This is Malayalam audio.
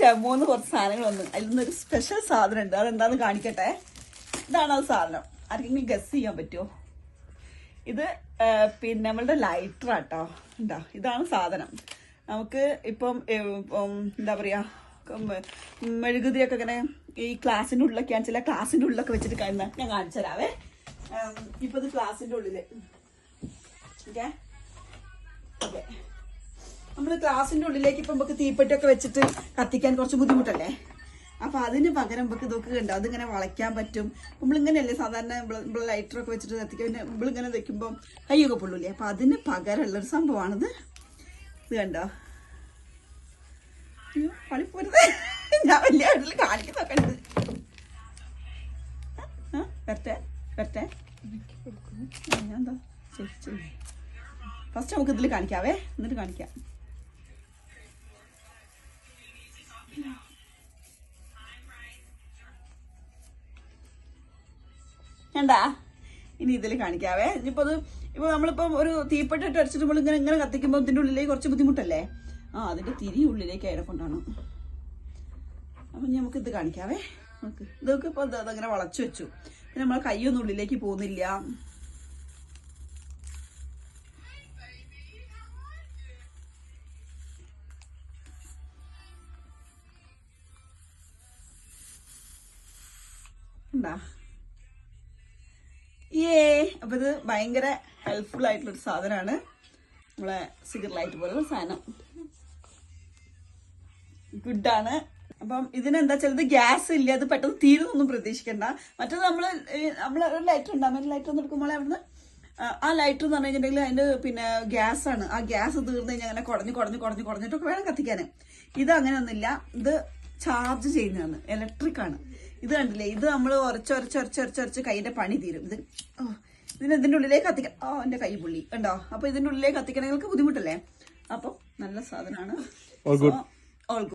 ടെമോന്ന് കുറച്ച് സാധനങ്ങൾ വന്നു. അതിൽ നിന്നൊരു സ്പെഷ്യൽ സാധനം ഉണ്ട്. അതെന്താന്ന് കാണിക്കട്ടെ. ഇതാണ് ആ സാധനം. ആർക്കെങ്കിലും ഗസ് ചെയ്യാൻ പറ്റുമോ? ഇത് പിന്നെ നമ്മളുടെ ലൈറ്റർ ആട്ടോ. ഉണ്ടോ? ഇതാണ് സാധനം. നമുക്ക് ഇപ്പം എന്താ പറയാ, മെഴുകുതിരിയൊക്കെ ഇങ്ങനെ ഈ ക്ലാസ്സിൻ്റെ ഉള്ളിലൊക്കെയാണ്, ചില ക്ലാസ്സിൻ്റെ ഉള്ളിലൊക്കെ വെച്ചിട്ട് കഴിഞ്ഞാൽ ഞാൻ കാണിച്ചു തരാവേ. ഇപ്പൊ ഇത് ക്ലാസ്സിൻ്റെ ഉള്ളില് ഓക്കെ ഓക്കെ നമ്മള് ക്ലാസ്സിന്റെ ഉള്ളിലേക്ക് ഇപ്പൊ നമുക്ക് തീപ്പെട്ടിയൊക്കെ വെച്ചിട്ട് കത്തിക്കാൻ കുറച്ച് ബുദ്ധിമുട്ടല്ലേ. അപ്പൊ അതിന് പകരം നമുക്ക് ഇതൊക്കെ കണ്ടോ, അതിങ്ങനെ വളയ്ക്കാൻ പറ്റും. നമ്മളിങ്ങനെയല്ലേ സാധാരണ ലൈറ്ററൊക്കെ വെച്ചിട്ട് കത്തിക്കാൻ, പിന്നെ നമ്മളിങ്ങനെ വെക്കുമ്പോൾ കൈയൊക്കെ പൊള്ളൂലേ. അപ്പൊ അതിന് പകരമുള്ളൊരു സംഭവമാണിത്. ഇത് കണ്ടോ, പണിപ്പോരുത്, ഞാൻ വലിയ വീട്ടിൽ കാണിക്കുന്നൊക്കെ ഉണ്ട്. വരട്ടെ വരട്ടെ, ഞാൻ എന്താ ശരി. ഫസ്റ്റ് നമുക്ക് ഇതിൽ കാണിക്കാവേ, എന്നിട്ട് കാണിക്കാം. വേണ്ടാ, ഇനി ഇതിൽ കാണിക്കാവേ. ഇനിയിപ്പോൾ അത് ഇപ്പോൾ നമ്മളിപ്പം ഒരു തീപ്പെട്ടി ഇട്ട് അടിച്ചിട്ട് നമ്മൾ ഇങ്ങനെ കത്തിക്കുമ്പോൾ ഇതിൻ്റെ ഉള്ളിലേക്ക് കുറച്ച് ബുദ്ധിമുട്ടല്ലേ. അതിൻ്റെ തിരി ഉള്ളിലേക്ക് അതിനെ കൊണ്ടാണ്. അപ്പം നമുക്ക് ഇത് കാണിക്കാവേ. നമുക്ക് ഇതൊക്കെ ഇപ്പോൾ അതങ്ങനെ വളച്ചു വെച്ചു. പിന്നെ നമ്മളെ കൈയൊന്നും ഉള്ളിലേക്ക് പോകുന്നില്ല. ഉണ്ടാ അപ്പൊ ഇത് ഭയങ്കര ഹെൽപ്ഫുൾ ആയിട്ടുള്ളൊരു സാധനമാണ്. നമ്മളെ സിഗരറ്റ് ലൈറ്റ് പോലുള്ള സാധനം ഗുഡാണ്. അപ്പം ഇതിനെന്താ വെച്ചാൽ ഇത് ഗ്യാസ് ഇല്ല, അത് പെട്ടെന്ന് തീരുന്നൊന്നും പ്രതീക്ഷിക്കണ്ട. മറ്റേത് നമ്മള് ഒരു ലൈറ്റർ ഉണ്ടാകും, ലൈറ്റർ ഒന്ന് എടുക്കുമ്പോൾ അവിടുന്ന് ആ ലൈറ്റർ എന്ന് പറഞ്ഞു കഴിഞ്ഞിട്ടുണ്ടെങ്കിൽ അതിന്റെ പിന്നെ ഗ്യാസാണ്. ആ ഗ്യാസ് തീർന്നു കഴിഞ്ഞാൽ അങ്ങനെ കുടഞ്ഞിട്ടൊക്കെ വേണം കത്തിക്കാൻ. ഇത് അങ്ങനെയൊന്നുമില്ല, ഇത് ചാർജ് ചെയ്യുന്നതാണ്, ഇലക്ട്രിക് ആണ്. ഇത് കണ്ടില്ലേ, ഇത് നമ്മൾ ഉരച്ച് കൈയുടെ പണി തീരും. ഇതിന്റെ ഉള്ളിലേക്ക് കത്തിക്കാൻ എന്റെ കൈ പുള്ളി ഉണ്ടോ. അപ്പൊ ഇതിന്റെ ഉള്ളിലേക്ക് കത്തിക്കണമെങ്കിൽ ബുദ്ധിമുട്ടല്ലേ. അപ്പൊ നല്ല സാധനമാണ്. All good.